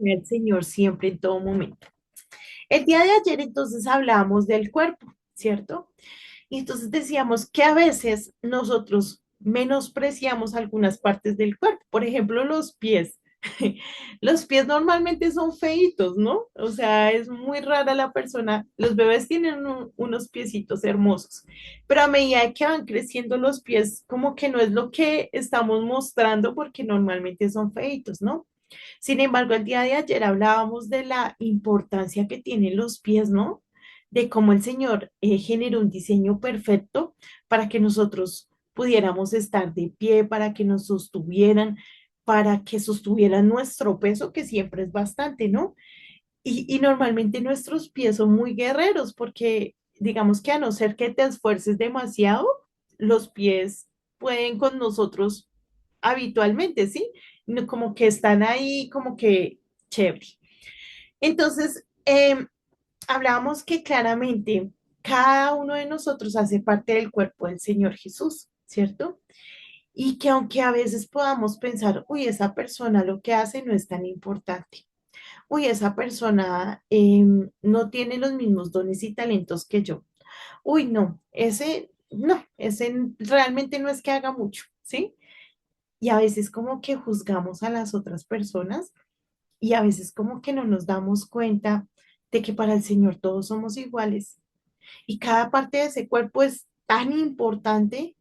El Señor siempre en todo momento. El día de ayer entonces hablábamos del cuerpo, ¿cierto? Y entonces decíamos que a veces nosotros menospreciamos algunas partes del cuerpo, por ejemplo, los pies. Los pies normalmente son feitos, ¿no? O sea, es muy rara la persona. Los bebés tienen unos piecitos hermosos, pero a medida que van creciendo los pies, como que no es lo que estamos mostrando porque normalmente son feitos, ¿no? Sin embargo, el día de ayer hablábamos de la importancia que tienen los pies, ¿no? De cómo el Señor generó un diseño perfecto para que nosotros pudiéramos estar de pie, para que nos sostuvieran, para que sostuvieran nuestro peso, que siempre es bastante, ¿no? Y normalmente nuestros pies son muy guerreros porque digamos que a no ser que te esfuerces demasiado, los pies pueden con nosotros habitualmente, ¿sí? Como que están ahí, como que chévere. Entonces, hablábamos que claramente cada uno de nosotros hace parte del cuerpo del Señor Jesús, ¿cierto? Y que aunque a veces podamos pensar, uy, esa persona lo que hace no es tan importante. Uy, esa persona no tiene los mismos dones y talentos que yo. Uy, no, ese realmente no es que haga mucho, ¿sí? Y a veces como que juzgamos a las otras personas y a veces como que no nos damos cuenta de que para el Señor todos somos iguales y cada parte de ese cuerpo es tan importante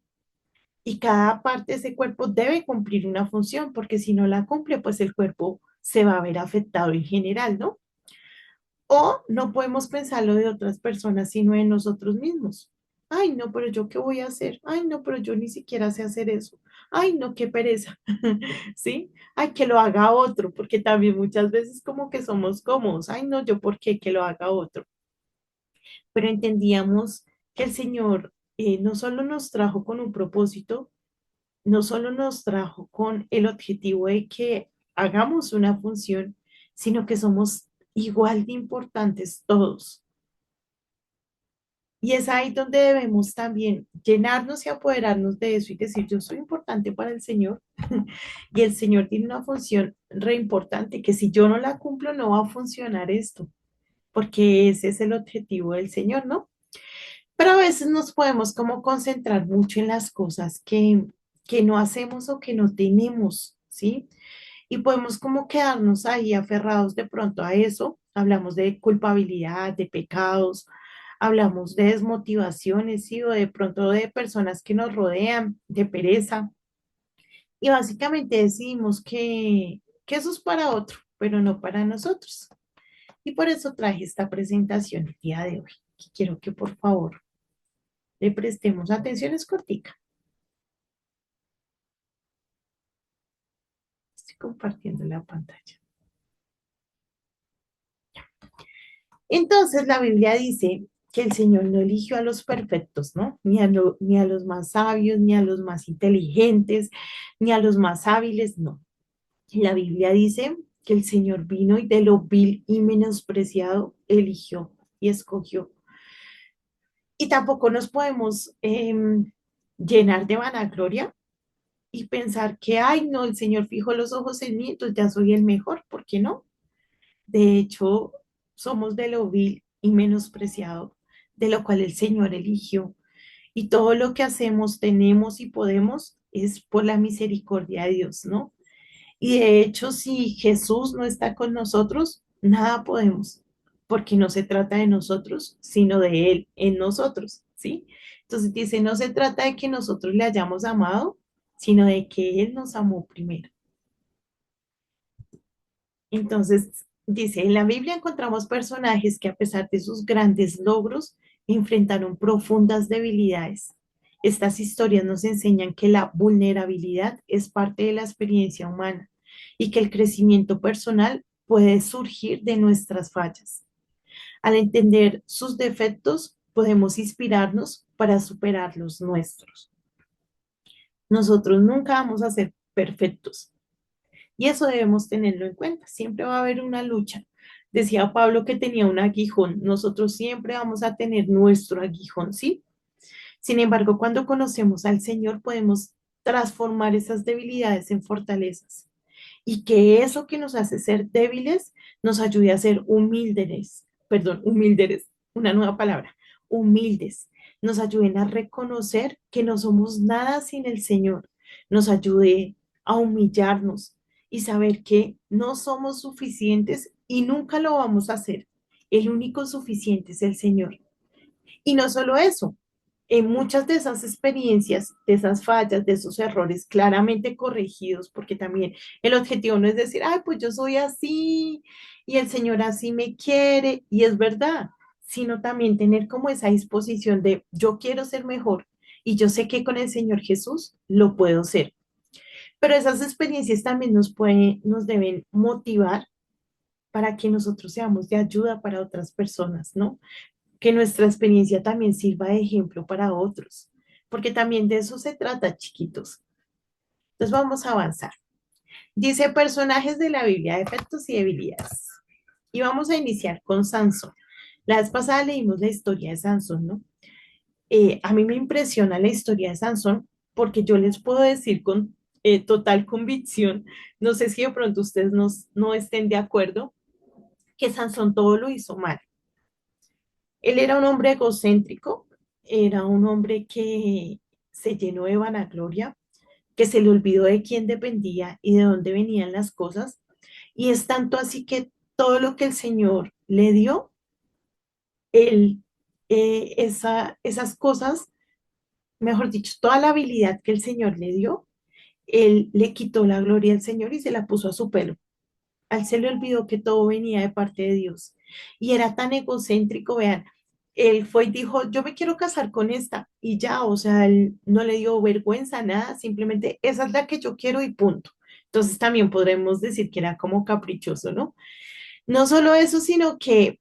y cada parte de ese cuerpo debe cumplir una función porque si no la cumple, pues el cuerpo se va a ver afectado en general, ¿no? O no podemos pensarlo de otras personas, sino en nosotros mismos. Ay, no, pero yo qué voy a hacer. Ay, no, pero yo ni siquiera sé hacer eso. Ay, no, qué pereza. ¿Sí? Ay, que lo haga otro, porque también muchas veces como que somos cómodos. Ay, no, yo por qué que lo haga otro. Pero entendíamos que el Señor no solo nos trajo con un propósito, no solo nos trajo con el objetivo de que hagamos una función, sino que somos igual de importantes todos. Y es ahí donde debemos también llenarnos y apoderarnos de eso y decir, yo soy importante para el Señor y el Señor tiene una función re importante que si yo no la cumplo no va a funcionar esto, porque ese es el objetivo del Señor, ¿no? Pero a veces nos podemos como concentrar mucho en las cosas que no hacemos o que no tenemos, ¿sí? Y podemos como quedarnos ahí aferrados de pronto a eso. Hablamos de culpabilidad, de pecados, hablamos de desmotivaciones, ¿sí? O de pronto de personas que nos rodean, de pereza. Y básicamente decidimos que eso es para otro, pero no para nosotros. Y por eso traje esta presentación el día de hoy, que quiero que por favor le prestemos atención, es cortica. Estoy compartiendo la pantalla. Entonces la Biblia dice que el Señor no eligió a los perfectos, ¿no? Ni a los más sabios, ni a los más inteligentes, ni a los más hábiles, no. La Biblia dice que el Señor vino y de lo vil y menospreciado eligió y escogió. Y tampoco nos podemos llenar de vanagloria y pensar que, ay, no, el Señor fijó los ojos en mí, entonces ya soy el mejor, ¿por qué no? De hecho, somos de lo vil y menospreciado, de lo cual el Señor eligió. Y todo lo que hacemos, tenemos y podemos es por la misericordia de Dios, ¿no? Y de hecho, si Jesús no está con nosotros, nada podemos, porque no se trata de nosotros, sino de Él en nosotros, ¿sí? Entonces dice, no se trata de que nosotros le hayamos amado, sino de que Él nos amó primero. Entonces, dice, en la Biblia encontramos personajes que a pesar de sus grandes logros, enfrentaron profundas debilidades. Estas historias nos enseñan que la vulnerabilidad es parte de la experiencia humana y que el crecimiento personal puede surgir de nuestras fallas. Al entender sus defectos, podemos inspirarnos para superar los nuestros. Nosotros nunca vamos a ser perfectos, y eso debemos tenerlo en cuenta. Siempre va a haber una lucha. Decía Pablo que tenía un aguijón. Nosotros siempre vamos a tener nuestro aguijón, ¿sí? Sin embargo, cuando conocemos al Señor, podemos transformar esas debilidades en fortalezas. y que eso que nos hace ser débiles nos ayude a ser humildes, perdón, humildes, una nueva palabra, humildes, nos ayuden a reconocer que no somos nada sin el Señor, nos ayude a humillarnos y saber que no somos suficientes y nunca lo vamos a hacer. El único suficiente es el Señor. Y no solo eso, en muchas de esas experiencias, de esas fallas, de esos errores claramente corregidos, porque también el objetivo no es decir, ay, pues yo soy así y el Señor así me quiere, y es verdad, sino también tener como esa disposición de yo quiero ser mejor y yo sé que con el Señor Jesús lo puedo ser. Pero esas experiencias también nos deben motivar para que nosotros seamos de ayuda para otras personas, ¿no? Que nuestra experiencia también sirva de ejemplo para otros, porque también de eso se trata, chiquitos. Entonces vamos a avanzar. Dice personajes de la Biblia, defectos y debilidades. Y vamos a iniciar con Sansón. La vez pasada leímos la historia de Sansón, ¿no? A mí me impresiona la historia de Sansón porque yo les puedo decir con total convicción, no sé si de pronto ustedes no estén de acuerdo, que Sansón todo lo hizo mal. Él era un hombre egocéntrico, era un hombre que se llenó de vanagloria, que se le olvidó de quién dependía y de dónde venían las cosas. Y es tanto así que todo lo que el Señor le dio, él, esas cosas, mejor dicho, toda la habilidad que el Señor le dio, él le quitó la gloria al Señor y se la puso a su pelo. A él se le olvidó que todo venía de parte de Dios. Y era tan egocéntrico, vean, él fue y dijo, yo me quiero casar con esta. Y ya, o sea, él no le dio vergüenza, nada, simplemente esa es la que yo quiero y punto. Entonces también podremos decir que era como caprichoso, ¿no? No solo eso, sino que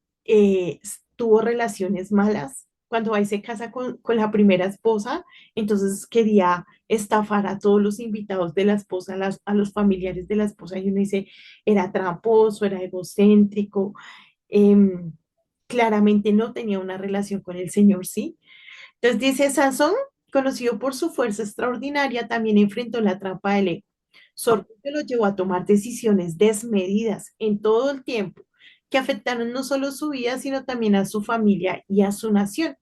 tuvo relaciones malas. Cuando va y se casa con la primera esposa, entonces quería estafar a todos los invitados de la esposa, a los familiares de la esposa, y uno dice, era tramposo, era egocéntrico, em, claramente no tenía una relación con el Señor, ¿sí? Entonces dice, Sansón, conocido por su fuerza extraordinaria, también enfrentó la trampa del ego. Su orgullo lo llevó a tomar decisiones desmedidas en todo el tiempo, que afectaron no solo su vida, sino también a su familia y a su nación.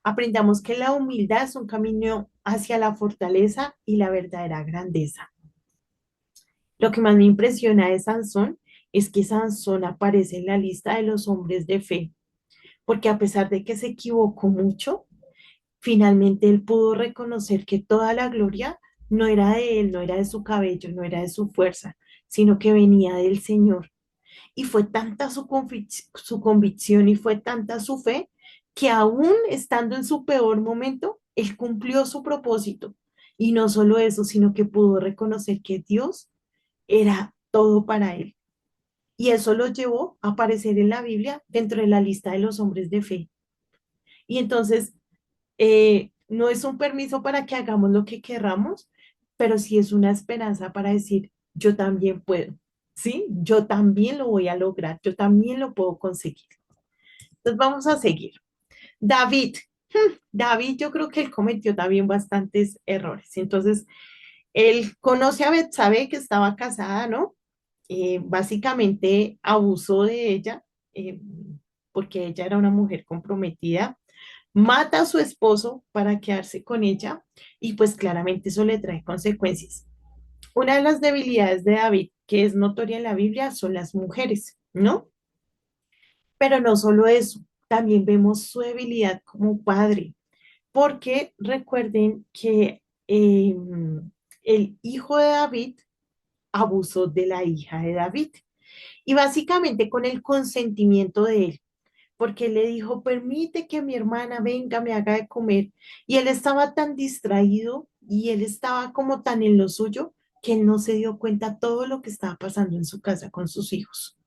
Aprendamos que la humildad es un camino hacia la fortaleza y la verdadera grandeza. Lo que más me impresiona de Sansón es que Sansón aparece en la lista de los hombres de fe, porque a pesar de que se equivocó mucho, finalmente él pudo reconocer que toda la gloria no era de él, no era de su cabello, no era de su fuerza, sino que venía del Señor. Y fue tanta su convicción y fue tanta su fe que aún estando en su peor momento, él cumplió su propósito. Y no solo eso, sino que pudo reconocer que Dios era todo para él. Y eso lo llevó a aparecer en la Biblia dentro de la lista de los hombres de fe. Y entonces no es un permiso para que hagamos lo que querramos, pero sí es una esperanza para decir, yo también puedo, ¿sí? Yo también lo voy a lograr, yo también lo puedo conseguir. Entonces vamos a seguir. David, David, yo creo que él cometió también bastantes errores. Entonces, él conoce a Betsabé que estaba casada, ¿no? Básicamente abusó de ella porque ella era una mujer comprometida, mata a su esposo para quedarse con ella y pues claramente eso le trae consecuencias. Una de las debilidades de David, que es notoria en la Biblia, son las mujeres, ¿no? Pero no solo eso, también vemos su debilidad como padre, porque recuerden que el hijo de David abusó de la hija de David y básicamente con el consentimiento de él, porque le dijo, permite que mi hermana venga, me haga de comer. Y él estaba tan distraído y él estaba como tan en lo suyo que él no se dio cuenta todo lo que estaba pasando en su casa con sus hijos.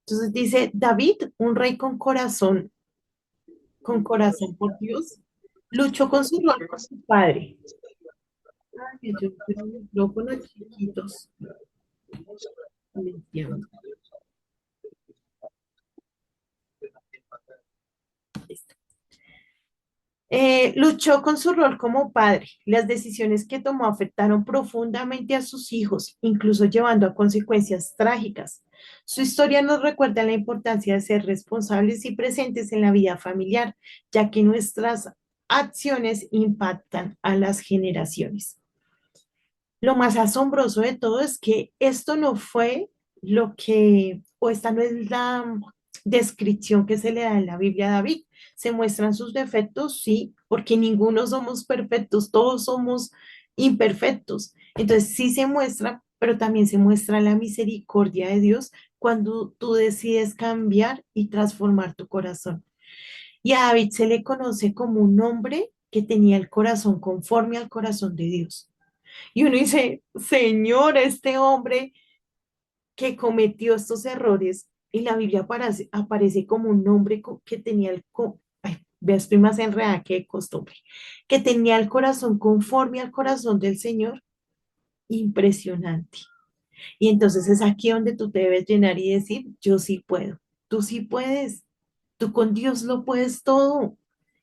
Entonces dice, David, un rey con corazón por Dios, luchó con su rol con su padre. Ay, yo quiero micrófonos chiquitos. No entiendo. Listo. Luchó con su rol como padre. Las decisiones que tomó afectaron profundamente a sus hijos, incluso llevando a consecuencias trágicas. Su historia nos recuerda la importancia de ser responsables y presentes en la vida familiar, ya que nuestras acciones impactan a las generaciones. Lo más asombroso de todo es que esto no fue lo que, o esta no es la descripción que se le da en la Biblia a David. Se muestran sus defectos, sí, porque ninguno somos perfectos, todos somos imperfectos. Entonces sí se muestra, pero también se muestra la misericordia de Dios cuando tú decides cambiar y transformar tu corazón. Y a David se le conoce como un hombre que tenía el corazón conforme al corazón de Dios. Y uno dice, Señor, este hombre que cometió estos errores, y la Biblia aparece como un hombre que tenía ay, vea, estoy más enredada que de costumbre, que tenía el corazón conforme al corazón del Señor, impresionante. Y entonces es aquí donde tú te debes llenar y decir, yo sí puedo, tú sí puedes, tú con Dios lo puedes todo.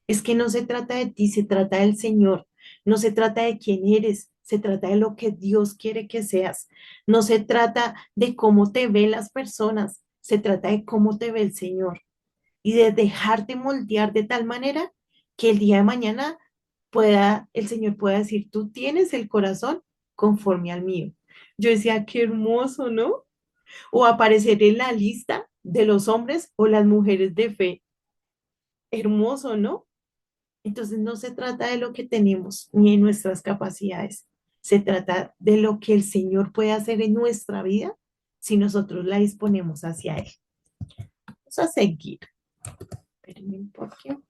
Es que no se trata de ti, se trata del Señor. No se trata de quién eres, se trata de lo que Dios quiere que seas. No se trata de cómo te ven las personas, se trata de cómo te ve el Señor y de dejarte moldear de tal manera que el día de mañana el Señor pueda decir, tú tienes el corazón conforme al mío. Yo decía, qué hermoso, ¿no? O aparecer en la lista de los hombres o las mujeres de fe. Hermoso, ¿no? Entonces no se trata de lo que tenemos ni de nuestras capacidades, se trata de lo que el Señor puede hacer en nuestra vida si nosotros la disponemos hacia Él. Vamos a seguir. Espérenme un poquito.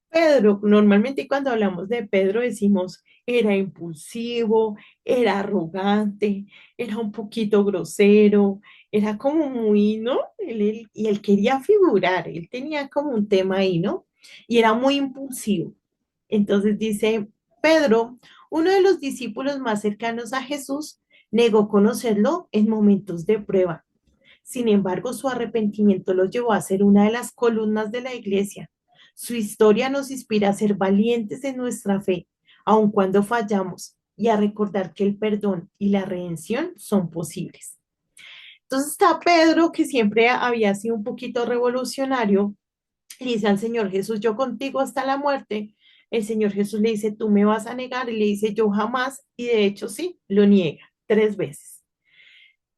Pedro, normalmente cuando hablamos de Pedro decimos era impulsivo, era arrogante, era un poquito grosero, era como muy, ¿no? Y él quería figurar, él tenía como un tema ahí, ¿no? Y era muy impulsivo. Entonces dice, Pedro, uno de los discípulos más cercanos a Jesús, negó conocerlo en momentos de prueba. Sin embargo, su arrepentimiento los llevó a ser una de las columnas de la iglesia. Su historia nos inspira a ser valientes en nuestra fe, aun cuando fallamos, y a recordar que el perdón y la redención son posibles. Entonces está Pedro, que siempre había sido un poquito revolucionario, le dice al Señor Jesús, yo contigo hasta la muerte. El Señor Jesús le dice, tú me vas a negar, y le dice, yo jamás, y de hecho sí, lo niega 3 veces.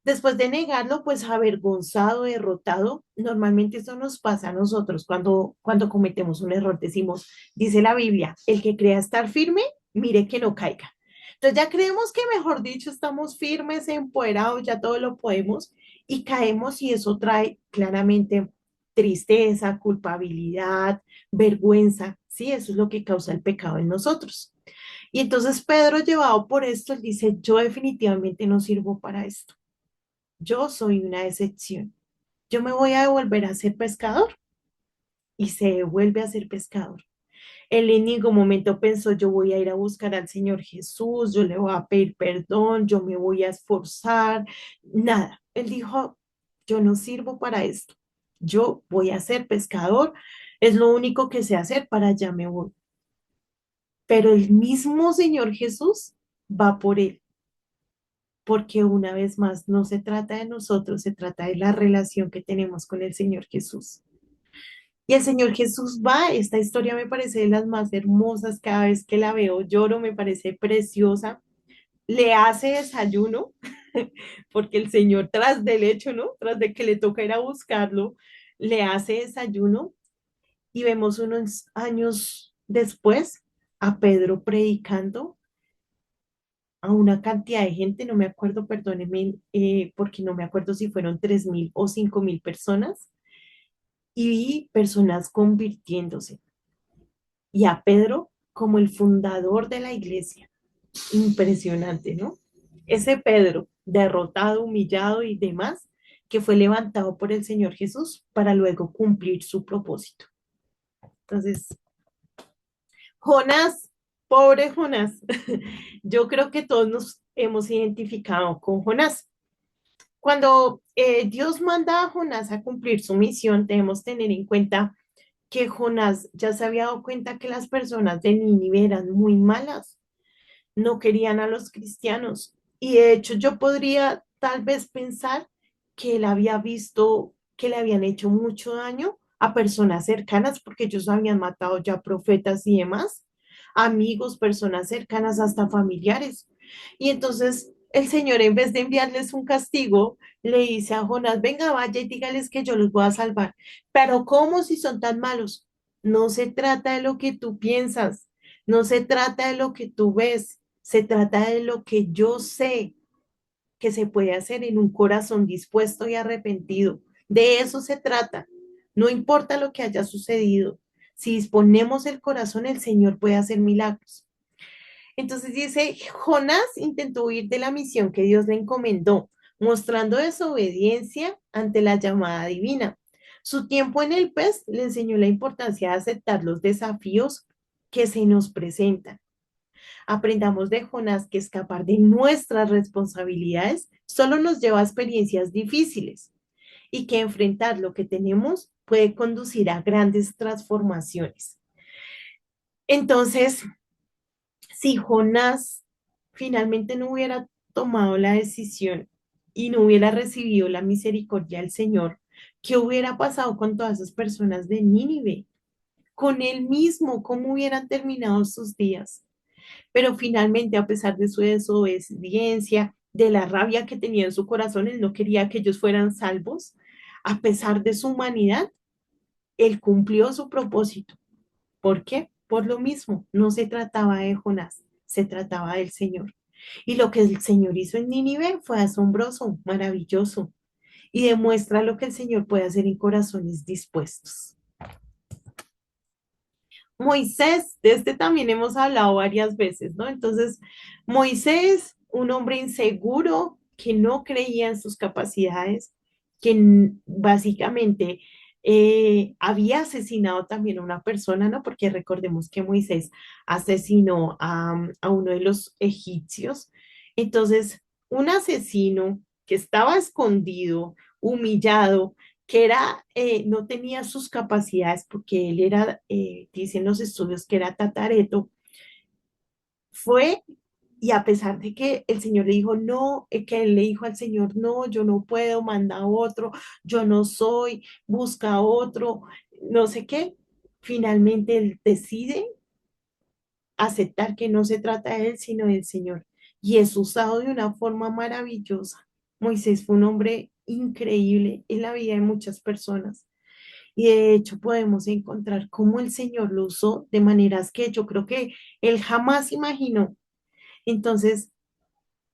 Después de negarlo, pues avergonzado, derrotado, normalmente eso nos pasa a nosotros cuando cometemos un error. Decimos, dice la Biblia, el que crea estar firme, mire que no caiga. Entonces ya creemos que, mejor dicho, estamos firmes, empoderados, ya todo lo podemos y caemos y eso trae claramente tristeza, culpabilidad, vergüenza. Sí, eso es lo que causa el pecado en nosotros. Y entonces Pedro, llevado por esto, él dice, yo definitivamente no sirvo para esto. Yo soy una excepción. Yo me voy a devolver a ser pescador y se devuelve a ser pescador. Él en ningún momento pensó, yo voy a ir a buscar al Señor Jesús, yo le voy a pedir perdón, yo me voy a esforzar, nada. Él dijo, yo no sirvo para esto. Yo voy a ser pescador, es lo único que sé hacer, para allá me voy. Pero el mismo Señor Jesús va por él, porque una vez más no se trata de nosotros, se trata de la relación que tenemos con el Señor Jesús. Y el Señor Jesús va, esta historia me parece de las más hermosas, cada vez que la veo lloro, me parece preciosa. Le hace desayuno, porque el Señor tras del hecho, ¿no? Tras de que le toca ir a buscarlo, le hace desayuno y vemos unos años después a Pedro predicando a una cantidad de gente, no me acuerdo, perdónenme, porque no me acuerdo si fueron 3.000 o 5.000 personas, y vi personas convirtiéndose, y a Pedro como el fundador de la iglesia. Impresionante, ¿no? Ese Pedro, derrotado, humillado y demás, que fue levantado por el Señor Jesús para luego cumplir su propósito. Entonces, Jonás, pobre Jonás, yo creo que todos nos hemos identificado con Jonás. Cuando Dios manda a Jonás a cumplir su misión, debemos tener en cuenta que Jonás ya se había dado cuenta que las personas de Nínive eran muy malas, no querían a los cristianos. Y de hecho yo podría tal vez pensar que él había visto que le habían hecho mucho daño a personas cercanas porque ellos habían matado ya profetas y demás, amigos, personas cercanas, hasta familiares. Y entonces el Señor, en vez de enviarles un castigo, le dice a Jonás, venga, vaya y dígales que yo los voy a salvar. Pero ¿cómo si son tan malos? No se trata de lo que tú piensas, no se trata de lo que tú ves, se trata de lo que yo sé que se puede hacer en un corazón dispuesto y arrepentido. De eso se trata. No importa lo que haya sucedido. Si disponemos el corazón, el Señor puede hacer milagros. Entonces dice, Jonás intentó huir de la misión que Dios le encomendó, mostrando desobediencia ante la llamada divina. Su tiempo en el pez le enseñó la importancia de aceptar los desafíos que se nos presentan. Aprendamos de Jonás que escapar de nuestras responsabilidades solo nos lleva a experiencias difíciles y que enfrentar lo que tenemos puede conducir a grandes transformaciones. Entonces, si Jonás finalmente no hubiera tomado la decisión y no hubiera recibido la misericordia del Señor, ¿qué hubiera pasado con todas esas personas de Nínive? Con él mismo, ¿cómo hubieran terminado sus días? Pero finalmente, a pesar de su desobediencia, de la rabia que tenía en su corazón, él no quería que ellos fueran salvos. A pesar de su humanidad, él cumplió su propósito. ¿Por qué? Por lo mismo, no se trataba de Jonás, se trataba del Señor. Y lo que el Señor hizo en Nínive fue asombroso, maravilloso, y demuestra lo que el Señor puede hacer en corazones dispuestos. Moisés, de este también hemos hablado varias veces, ¿no? Entonces, Moisés, un hombre inseguro que no creía en sus capacidades, que básicamente había asesinado también a una persona, ¿no? Porque recordemos que Moisés asesinó a uno de los egipcios. Entonces, un asesino que estaba escondido, humillado, que era, no tenía sus capacidades porque él era, dicen los estudios que era tatareto, fue y a pesar de que el Señor le dijo no, que él le dijo al Señor, no, yo no puedo, manda a otro, yo no soy, busca a otro, no sé qué, finalmente él decide aceptar que no se trata de él, sino del Señor. Y es usado de una forma maravillosa. Moisés fue un hombre increíble en la vida de muchas personas. Y de hecho podemos encontrar cómo el Señor lo usó de maneras que yo creo que él jamás imaginó. Entonces,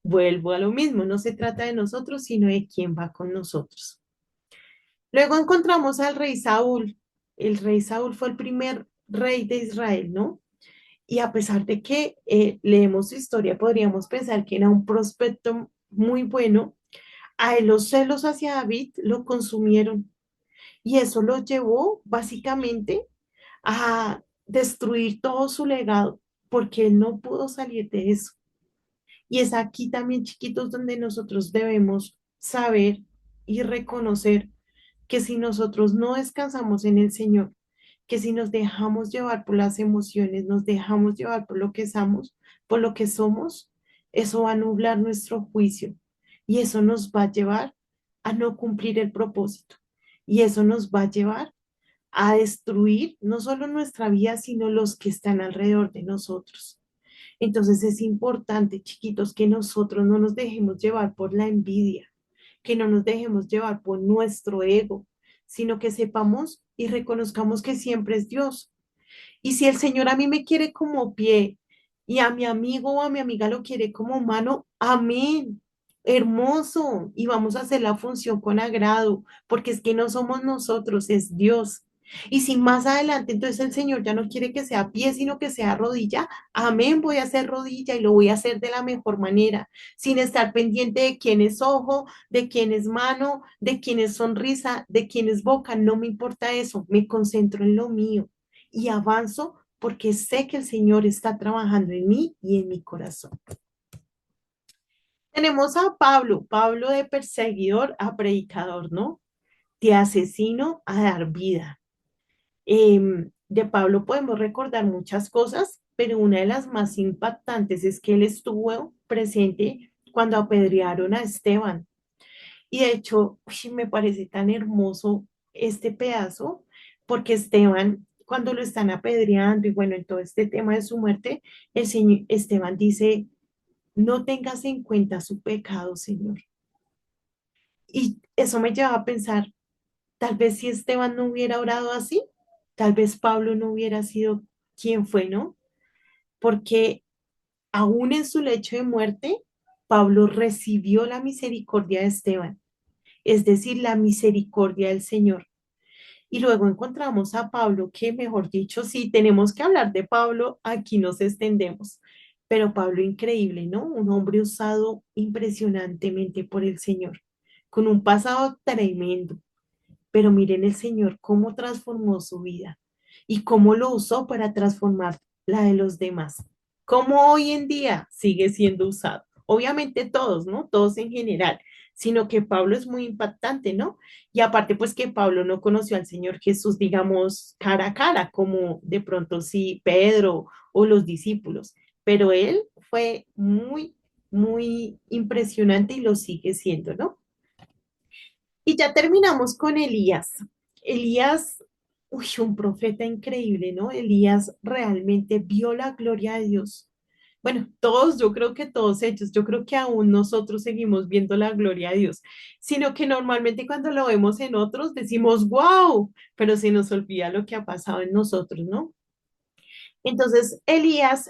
vuelvo a lo mismo, no se trata de nosotros, sino de quién va con nosotros. Luego encontramos al rey Saúl. El rey Saúl fue el primer rey de Israel, ¿no? Y a pesar de que leemos su historia, podríamos pensar que era un prospecto muy bueno. A él los celos hacia David lo consumieron y eso lo llevó básicamente a destruir todo su legado, porque él no pudo salir de eso. Y es aquí también, chiquitos, donde nosotros debemos saber y reconocer que si nosotros no descansamos en el Señor, que si nos dejamos llevar por las emociones, nos dejamos llevar por lo que somos, eso va a nublar nuestro juicio y eso nos va a llevar a no cumplir el propósito y eso nos va a llevar a destruir no solo nuestra vida, sino los que están alrededor de nosotros. Entonces es importante, chiquitos, que nosotros no nos dejemos llevar por la envidia, que no nos dejemos llevar por nuestro ego, sino que sepamos y reconozcamos que siempre es Dios. Y si el Señor a mí me quiere como pie y a mi amigo o a mi amiga lo quiere como mano, amén. Hermoso. Y vamos a hacer la función con agrado, porque es que no somos nosotros, es Dios. Y si más adelante entonces el Señor ya no quiere que sea pie, sino que sea rodilla, amén, voy a hacer rodilla y lo voy a hacer de la mejor manera, sin estar pendiente de quién es ojo, de quién es mano, de quién es sonrisa, de quién es boca, no me importa eso, me concentro en lo mío y avanzo porque sé que el Señor está trabajando en mí y en mi corazón. Tenemos a Pablo, Pablo de perseguidor a predicador, ¿no? De asesino a dar vida. De Pablo podemos recordar muchas cosas, pero una de las más impactantes es que él estuvo presente cuando apedrearon a Esteban. Y de hecho, uy, me parece tan hermoso este pedazo, porque Esteban, cuando lo están apedreando y bueno, en todo este tema de su muerte, el señor Esteban dice, no tengas en cuenta su pecado, Señor. Y eso me lleva a pensar, tal vez si Esteban no hubiera orado así, tal vez Pablo no hubiera sido quien fue, ¿no? Porque aún en su lecho de muerte, Pablo recibió la misericordia de Esteban, es decir, la misericordia del Señor. Y luego encontramos a Pablo, que mejor dicho, si tenemos que hablar de Pablo, aquí nos extendemos. Pero Pablo increíble, ¿no? Un hombre usado impresionantemente por el Señor, con un pasado tremendo. Pero miren el Señor cómo transformó su vida y cómo lo usó para transformar la de los demás. Cómo hoy en día sigue siendo usado. Obviamente todos, ¿no? Todos en general, sino que Pablo es muy impactante, ¿no? Y aparte, pues que Pablo no conoció al Señor Jesús, digamos, cara a cara, como de pronto sí Pedro o los discípulos, pero él fue muy, muy impresionante y lo sigue siendo, ¿no? Y ya terminamos con Elías. Elías, uy, un profeta increíble, ¿no? Elías realmente vio la gloria de Dios. Bueno, todos, yo creo que todos ellos, yo creo que aún nosotros seguimos viendo la gloria de Dios, sino que normalmente cuando lo vemos en otros decimos, wow, pero se nos olvida lo que ha pasado en nosotros, ¿no? Entonces, Elías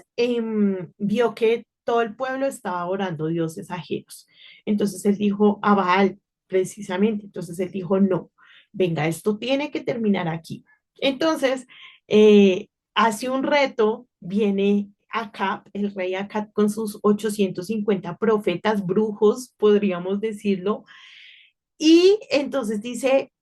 vio que todo el pueblo estaba orando dioses ajenos. Entonces él dijo a Baal, precisamente. Entonces él dijo, no, venga, esto tiene que terminar aquí. Entonces, hace un reto, viene Acab, el rey Acab, con sus 850 profetas brujos, podríamos decirlo, y entonces dice,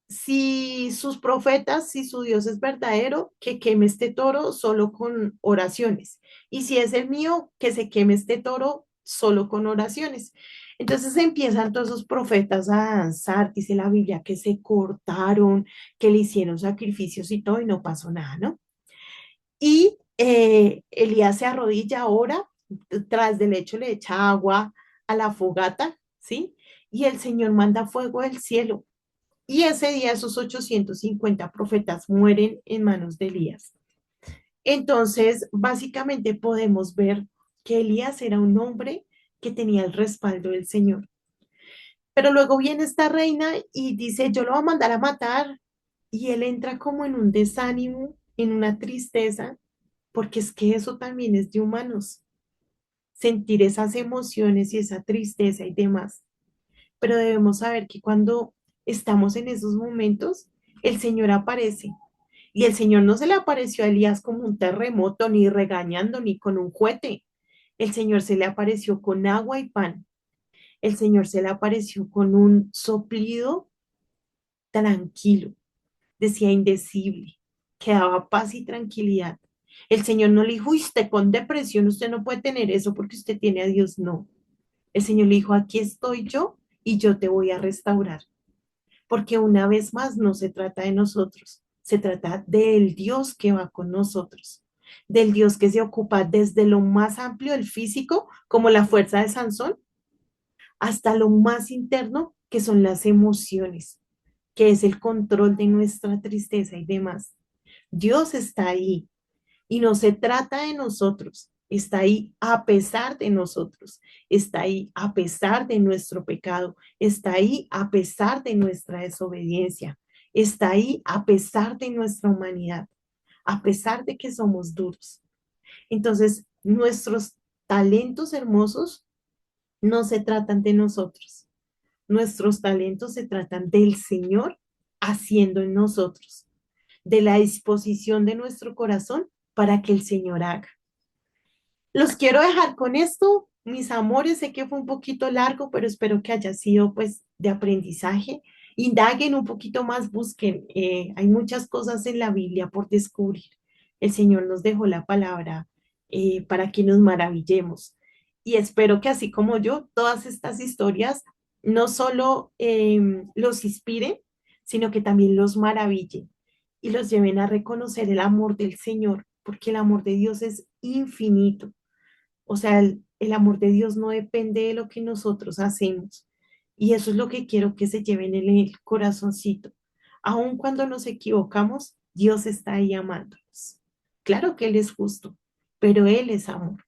si sus profetas, si su Dios es verdadero, que queme este toro solo con oraciones. Y si es el mío, que se queme este toro solo con oraciones. Entonces empiezan todos esos profetas a danzar, dice la Biblia, que se cortaron, que le hicieron sacrificios y todo y no pasó nada, ¿no? Y Elías se arrodilla ahora, tras del hecho le echa agua a la fogata, ¿sí? Y el Señor manda fuego del cielo y ese día esos 850 profetas mueren en manos de Elías. Entonces, básicamente podemos ver que Elías era un hombre que tenía el respaldo del Señor. Pero luego viene esta reina y dice, yo lo voy a mandar a matar. Y él entra como en un desánimo, en una tristeza, porque es que eso también es de humanos, sentir esas emociones y esa tristeza y demás. Pero debemos saber que cuando estamos en esos momentos, el Señor aparece. Y el Señor no se le apareció a Elías como un terremoto, ni regañando, ni con un cohete. El Señor se le apareció con agua y pan. El Señor se le apareció con un soplido tranquilo, decía indecible, que daba paz y tranquilidad. El Señor no le dijo, "Uy, usted con depresión, usted no puede tener eso porque usted tiene a Dios". No. El Señor le dijo, aquí estoy yo y yo te voy a restaurar. Porque una vez más no se trata de nosotros, se trata del Dios que va con nosotros, del Dios que se ocupa desde lo más amplio del físico, como la fuerza de Sansón, hasta lo más interno, que son las emociones, que es el control de nuestra tristeza y demás. Dios está ahí y no se trata de nosotros, está ahí a pesar de nosotros, está ahí a pesar de nuestro pecado, está ahí a pesar de nuestra desobediencia, está ahí a pesar de nuestra humanidad, a pesar de que somos duros. Entonces, nuestros talentos hermosos no se tratan de nosotros, nuestros talentos se tratan del Señor haciendo en nosotros, de la disposición de nuestro corazón para que el Señor haga. Los quiero dejar con esto, mis amores. Sé que fue un poquito largo, pero espero que haya sido pues de aprendizaje. Indaguen un poquito más, busquen. Hay muchas cosas en la Biblia por descubrir. El Señor nos dejó la palabra para que nos maravillemos. Y espero que así como yo, todas estas historias no solo los inspiren, sino que también los maravillen y los lleven a reconocer el amor del Señor, porque el amor de Dios es infinito. O sea, el amor de Dios no depende de lo que nosotros hacemos. Y eso es lo que quiero que se lleven en el corazoncito. Aun cuando nos equivocamos, Dios está ahí amándonos. Claro que Él es justo, pero Él es amor.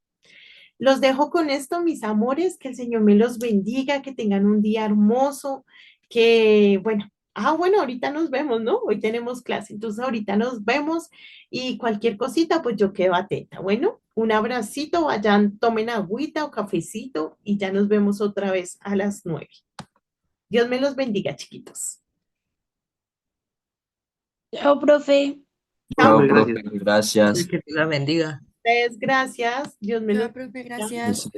Los dejo con esto, mis amores, que el Señor me los bendiga, que tengan un día hermoso, que bueno, ahorita nos vemos, ¿no? Hoy tenemos clase, entonces ahorita nos vemos y cualquier cosita, pues yo quedo atenta. Bueno, un abracito, vayan, tomen agüita o cafecito y ya nos vemos otra vez a las 9. Dios me los bendiga, chiquitos. Chao, profe. Chao, Chao, Profe, profe, gracias. gracias. Que te la bendiga. ustedes, gracias. Dios me los Chao, profe, bendiga. gracias.